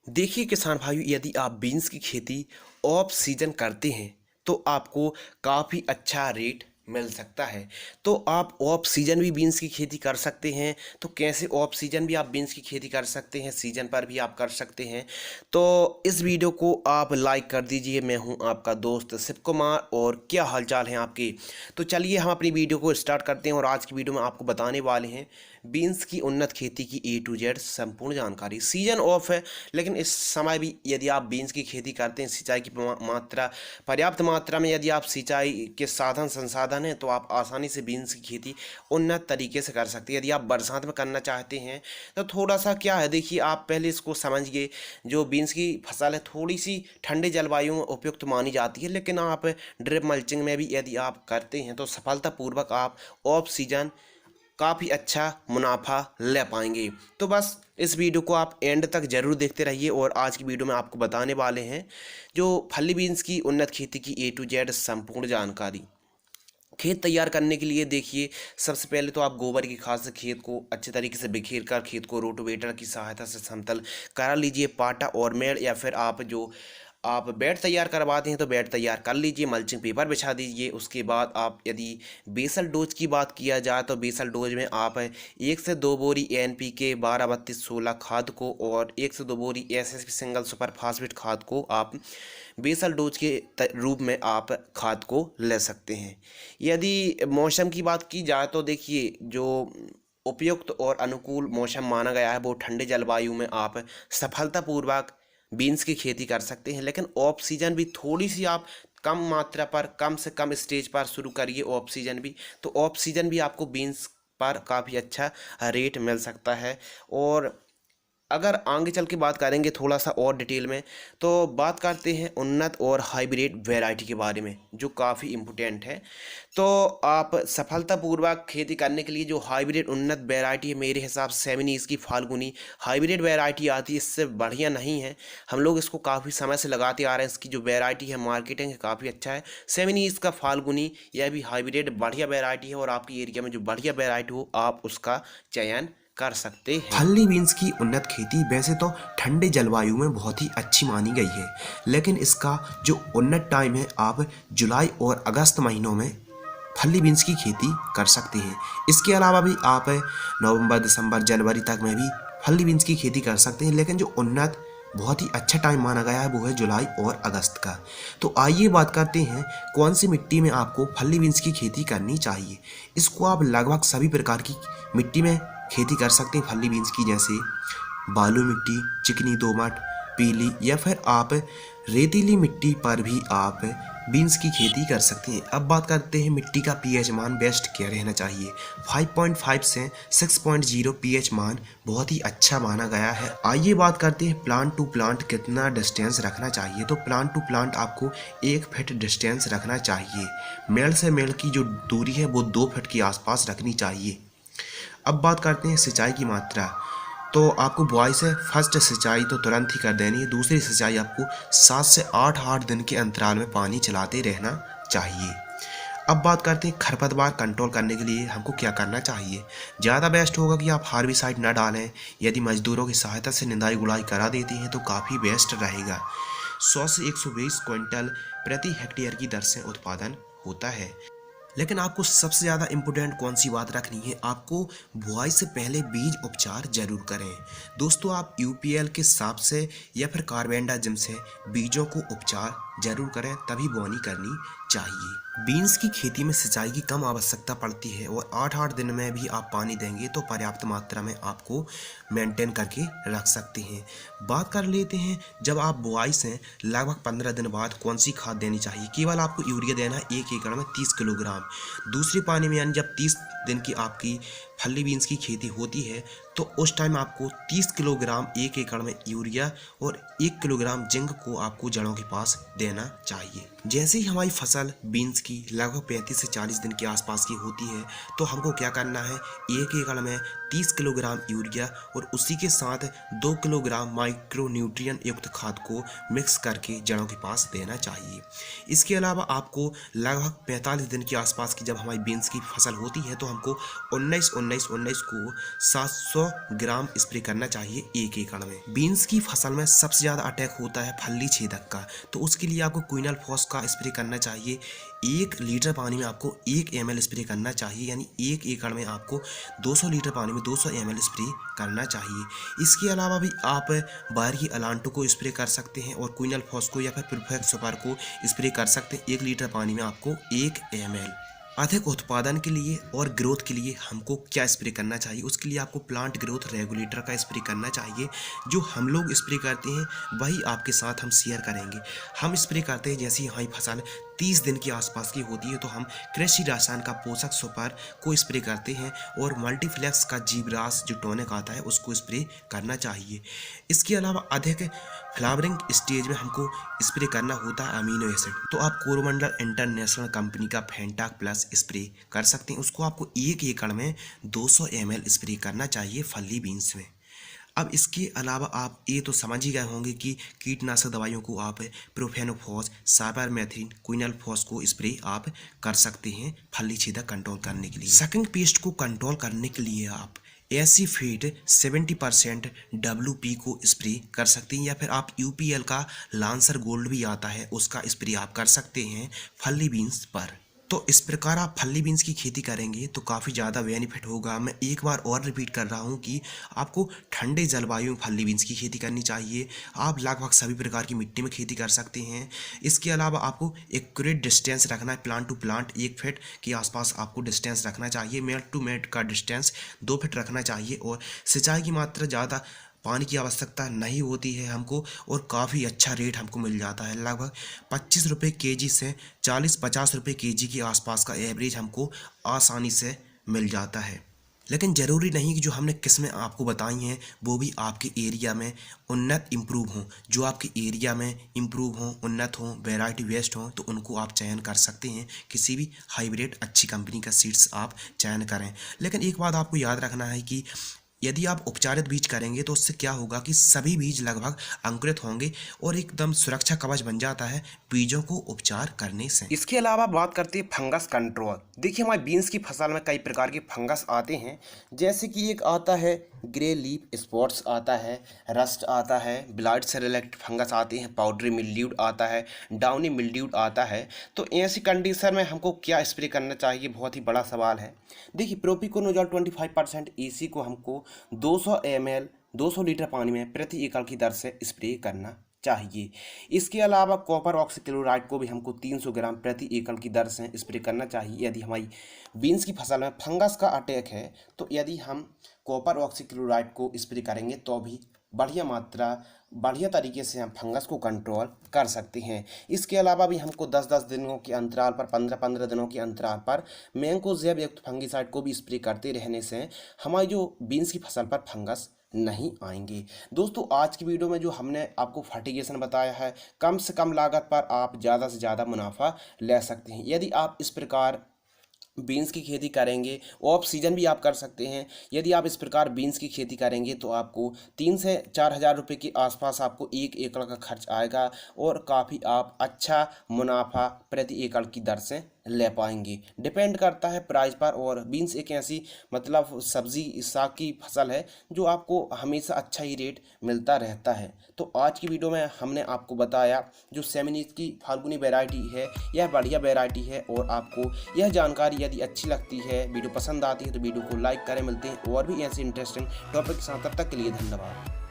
देखिए किसान भाइयों, यदि आप बीन्स की खेती ऑफ सीजन करते हैं तो आपको काफ़ी अच्छा रेट मिल सकता है। तो आप ऑफ सीजन भी बीन्स की खेती कर सकते हैं। तो कैसे ऑफ सीजन भी आप बीन्स की खेती कर सकते हैं, सीजन पर भी आप कर सकते हैं। तो इस वीडियो को आप लाइक कर दीजिए। मैं हूं आपका दोस्त शिव कुमार, और क्या हालचाल है आपके। तो चलिए हम अपनी वीडियो को स्टार्ट करते हैं, और आज की वीडियो में आपको बताने वाले हैं बीन्स की उन्नत खेती की A to Z संपूर्ण जानकारी। सीजन ऑफ है, लेकिन इस समय भी यदि आप बीन्स की खेती करते हैं, सिंचाई की मात्रा पर्याप्त मात्रा में यदि आप सिंचाई के साधन संसाधन हैं, तो आप आसानी से बीन्स की खेती उन्नत तरीके से कर सकते हैं। यदि आप बरसात में करना चाहते हैं तो थोड़ा सा क्या है, देखिए आप पहले इसको समझिए। जो बीन्स की फसल है थोड़ी सी ठंडे जलवायु में उपयुक्त मानी जाती है, लेकिन आप ड्रिप मल्चिंग में भी यदि आप करते हैं तो सफलतापूर्वक आप ऑफ सीजन काफ़ी अच्छा मुनाफा ले पाएंगे। तो बस इस वीडियो को आप एंड तक ज़रूर देखते रहिए, और आज की वीडियो में आपको बताने वाले हैं जो फली बीन्स की उन्नत खेती की A to Z संपूर्ण जानकारी। खेत तैयार करने के लिए देखिए, सबसे पहले तो आप गोबर की खाद से खेत को अच्छे तरीके से बिखेर कर खेत को रोटोवेटर की सहायता से समतल करा लीजिए। पाटा और मेड़, या फिर आप बेड तैयार करवाते हैं तो बेड तैयार कर लीजिए। मल्चिंग पेपर बिछा दीजिए। उसके बाद आप यदि बेसल डोज की बात किया जाए तो बेसल डोज में आप 1 से 2 बोरी NPK 12-32-16 खाद को और 1 से 2 बोरी SSP सिंगल सुपर फास्फेट खाद को आप बेसल डोज के रूप में आप खाद को ले सकते हैं। यदि मौसम की बात की जाए तो देखिए, जो उपयुक्त और अनुकूल मौसम माना गया है वो ठंडे जलवायु में आप सफलतापूर्वक बीन्स की खेती कर सकते हैं। लेकिन ऑफ सीजन भी थोड़ी सी आप कम मात्रा पर, कम से कम स्टेज पर शुरू करिए ऑफ सीजन भी। तो ऑफ सीजन भी आपको बीन्स पर काफ़ी अच्छा रेट मिल सकता है। और अगर आगे चल के बात करेंगे थोड़ा सा और डिटेल में, तो बात करते हैं उन्नत और हाइब्रिड वैरायटी के बारे में, जो काफ़ी इम्पोर्टेंट है। तो आप सफलतापूर्वक खेती करने के लिए जो हाइब्रिड उन्नत वैरायटी है, मेरे हिसाब से 7 की फाल्गुनी हाइब्रिड वैरायटी आती है, इससे बढ़िया नहीं है। हम लोग इसको काफ़ी समय से लगाते आ रहे हैं। इसकी जो वैरायटी है, मार्केटिंग है, काफ़ी अच्छा है। 7 का फाल्गुनी, यह भी हाइब्रिड बढ़िया वैरायटी है, और आपकी एरिया में जो बढ़िया वैरायटी हो आप उसका चयन कर सकते हैं। फल्ली बीन्स की उन्नत खेती वैसे तो ठंडे जलवायु में बहुत ही अच्छी मानी गई है, लेकिन इसका जो उन्नत टाइम है, आप जुलाई और अगस्त महीनों में फल्ली बीन्स की खेती कर सकते हैं। इसके अलावा भी आप नवंबर, दिसंबर, जनवरी तक में भी फल्ली बीन्स की खेती कर सकते हैं, लेकिन जो उन्नत बहुत ही अच्छा टाइम माना गया है वो है जुलाई और अगस्त का। तो आइए बात करते हैं कौन सी मिट्टी में आपको फल्ली बीन्स की खेती करनी चाहिए। इसको आप लगभग सभी प्रकार की मिट्टी में खेती कर सकते हैं फल्ली बीन्स की, जैसे बालू मिट्टी, चिकनी दोमट, पीली, या फिर आप रेतीली मिट्टी पर भी आप बीन्स की खेती कर सकते हैं। अब बात करते हैं मिट्टी का पीएच मान बेस्ट क्या रहना चाहिए। 5.5 से 6.0 पीएच मान बहुत ही अच्छा माना गया है। आइए बात करते हैं प्लांट टू प्लांट कितना डिस्टेंस रखना चाहिए। तो प्लांट टू प्लांट आपको 1 फीट डिस्टेंस रखना चाहिए। मेड़ से मेड़ की जो दूरी है वो 2 फीट के आसपास रखनी चाहिए। अब बात करते हैं सिंचाई की मात्रा। तो आपको बुआई से फर्स्ट सिंचाई तो तुरंत ही कर देनी है। दूसरी सिंचाई आपको 7 से 8 दिन के अंतराल में पानी चलाते रहना चाहिए। अब बात करते हैं खरपतवार कंट्रोल करने के लिए हमको क्या करना चाहिए। ज़्यादा बेस्ट होगा कि आप हार्बिसाइड ना डालें। यदि मजदूरों की सहायता से निंदाई गुड़ाई करा देती हैं तो काफ़ी बेस्ट रहेगा। 100 से 120 क्विंटल प्रति हेक्टेयर की दर से उत्पादन होता है। लेकिन आपको सबसे ज़्यादा इम्पोर्टेंट कौन सी बात रखनी है, आपको बुआई से पहले बीज उपचार जरूर करें। दोस्तों, आप यूपीएल के हिसाब से या फिर कार्बेंडाजिम से बीजों को उपचार जरूर करें, तभी बोनी करनी चाहिए। बीन्स की खेती में सिंचाई की कम आवश्यकता पड़ती है, और 8-8 दिन में भी आप पानी देंगे तो पर्याप्त मात्रा में आपको मेंटेन करके रख सकते हैं। बात कर लेते हैं जब आप बुआई से लगभग 15 दिन बाद कौन सी खाद देनी चाहिए। केवल आपको यूरिया देना है 1 एकड़ में 30 किलोग्राम। दूसरी पानी में यानी जब 30 दिन की आपकी फल्ली बीन्स की खेती होती है तो उस टाइम आपको 30 किलोग्राम 1 एकड़ में यूरिया और 1 किलोग्राम जिंक को आपको जड़ों के पास देना चाहिए। जैसे ही हमारी फसल बीन्स की लगभग 35 से 40 दिन के आसपास की होती है तो हमको क्या करना है, 1 एकड़ में 30 किलोग्राम यूरिया और उसी के साथ 2 किलोग्राम माइक्रोन्यूट्रिएंट युक्त खाद को मिक्स करके जड़ों के पास देना चाहिए। इसके अलावा आपको लगभग 45 दिन के आसपास की जब हमारी बीन्स की फसल होती है तो हमको 19-19-19 को 700 ग्राम स्प्रे करना चाहिए 1 एकड़ में। बीन्स की फसल में सबसे ज़्यादा अटैक होता है फल्ली छेदक का, तो उसके लिए आपको क्विनल फॉस का स्प्रे करना चाहिए। 1 लीटर पानी में आपको 1 ml स्प्रे करना चाहिए, यानी 1 एकड़ में आपको 200 लीटर पानी में 200 ml स्प्रे करना चाहिए। इसके अलावा भी आप बाहर की अलांटो को स्प्रे कर सकते हैं और क्विनल फॉस को या फिर परफेक्ट सुपर को स्प्रे कर सकते हैं 1 लीटर पानी में आपको 1 ml। अधिक उत्पादन के लिए और ग्रोथ के लिए हमको क्या स्प्रे करना चाहिए, उसके लिए आपको प्लांट ग्रोथ रेगुलेटर का स्प्रे करना चाहिए। जो हम लोग स्प्रे करते हैं वही आपके साथ हम शेयर करेंगे। हम स्प्रे करते हैं जैसे हमारी फसल 30 दिन के आसपास की होती है तो हम कृषि रसायन का पोषक सुपर को स्प्रे करते हैं और मल्टीफ्लेक्स का जीवरास जो टॉनिक आता है उसको स्प्रे करना चाहिए। इसके अलावा अधिक फ्लावरिंग स्टेज में हमको स्प्रे करना होता है अमीनो एसिड, तो आप कोरोमंडल इंटरनेशनल कंपनी का फेंटाक प्लस स्प्रे कर सकते हैं। उसको आपको 1 एकड़ में 200 ml स्प्रे करना चाहिए फल्ली बीन्स में। अब इसके अलावा आप ये तो समझ ही गए होंगे कि कीटनाशक दवाइयों को आप प्रोफेनोफॉस, साइपरमेथ्रिन, क्विनल फॉस को स्प्रे आप कर सकते हैं फल्ली छेदक कंट्रोल करने के लिए। सकिंग पेस्ट को कंट्रोल करने के लिए आप एसीफेट 70% WP को स्प्रे कर सकते हैं, या फिर आप UPL का लांसर गोल्ड भी आता है उसका स्प्रे आप कर सकते हैं फल्ली बीन्स पर। तो इस प्रकार आप फल्ली बीन्स की खेती करेंगे तो काफ़ी ज़्यादा बेनिफिट होगा। मैं एक बार और रिपीट कर रहा हूँ कि आपको ठंडे जलवायु में फल्ली बीन्स की खेती करनी चाहिए। आप लगभग सभी प्रकार की मिट्टी में खेती कर सकते हैं। इसके अलावा आपको एक्यूरेट डिस्टेंस रखना है, प्लांट टू प्लांट 1 फीट के आसपास आपको डिस्टेंस रखना चाहिए। मेड टू मेड का डिस्टेंस 2 फीट रखना चाहिए और सिंचाई की मात्रा ज़्यादा पानी की आवश्यकता नहीं होती है हमको और काफ़ी अच्छा रेट हमको मिल जाता है। लगभग 25 रुपये केजी से 40-50 रुपये केजी के आसपास का एवरेज हमको आसानी से मिल जाता है। लेकिन ज़रूरी नहीं कि जो हमने किस्में आपको बताई हैं वो भी आपके एरिया में उन्नत इम्प्रूव हों। जो आपके एरिया में इम्प्रूव हों, उन्नत हों, वैरायटी वेस्ट हों, तो उनको आप चयन कर सकते हैं। किसी भी हाइब्रिड अच्छी कंपनी का सीड्स आप चयन करें। लेकिन एक बात आपको याद रखना है कि यदि आप उपचारित बीज करेंगे तो उससे क्या होगा कि सभी बीज लगभग अंकुरित होंगे और एकदम सुरक्षा कवच बन जाता है बीजों को उपचार करने से। इसके अलावा बात करते हैं फंगस कंट्रोल। देखिए हमारी बीन्स की फसल में कई प्रकार के फंगस आते हैं, जैसे कि एक आता है ग्रे लीफ स्पॉट्स आता है, रस्ट आता है, ब्लाइट से रिलेटेड फंगस आते हैं, पाउडरी मिल्ड्यूड आता है, डाउनी मिल्ड्यूड आता है। तो ऐसी कंडीशन में हमको क्या स्प्रे करना चाहिए, बहुत ही बड़ा सवाल है। देखिए प्रोपिकोनोजोल 25% EC को हमको 200 ml 200 लीटर पानी में प्रति एकड़ की दर से स्प्रे करना चाहिए। इसके अलावा कॉपर ऑक्सीक्लोराइड को भी हमको 300 ग्राम प्रति एकड़ की दर से स्प्रे करना चाहिए। यदि हमारी बीन्स की फसल में फंगस का अटैक है तो यदि हम कॉपर ऑक्सीक्लोराइड को स्प्रे करेंगे तो भी बढ़िया तरीके से हम फंगस को कंट्रोल कर सकते हैं। इसके अलावा भी हमको 10-10 दिनों के अंतराल पर 15-15 दिनों के अंतराल पर मैंकोजेब युक्त फंगिसाइड को भी स्प्रे करते रहने से हमारी जो बीन्स की फसल पर फंगस नहीं आएंगे। दोस्तों आज की वीडियो में जो हमने आपको फर्टिगेशन बताया है, कम से कम लागत पर आप ज़्यादा से ज़्यादा मुनाफा ले सकते हैं। यदि आप इस प्रकार बीन्स की खेती करेंगे, ऑफ सीजन भी आप कर सकते हैं। यदि आप इस प्रकार बीन्स की खेती करेंगे तो आपको 3 से 4 हज़ार रुपये के आसपास आपको 1 एकड़ का खर्च आएगा और काफ़ी आप अच्छा मुनाफा प्रति एकड़ की दर से ले पाएंगे। डिपेंड करता है प्राइस पर, और बीन्स एक ऐसी मतलब सब्जी साग की फसल है जो आपको हमेशा अच्छा ही रेट मिलता रहता है। तो आज की वीडियो में हमने आपको बताया जो सेमिनीज की फाल्गुनी वैरायटी है यह बढ़िया वैरायटी है, और आपको यह जानकारी यदि अच्छी लगती है, वीडियो पसंद आती है तो वीडियो को लाइक करें। मिलते हैं और भी ऐसे इंटरेस्टिंग टॉपिक के साथ, तब तक के लिए धन्यवाद।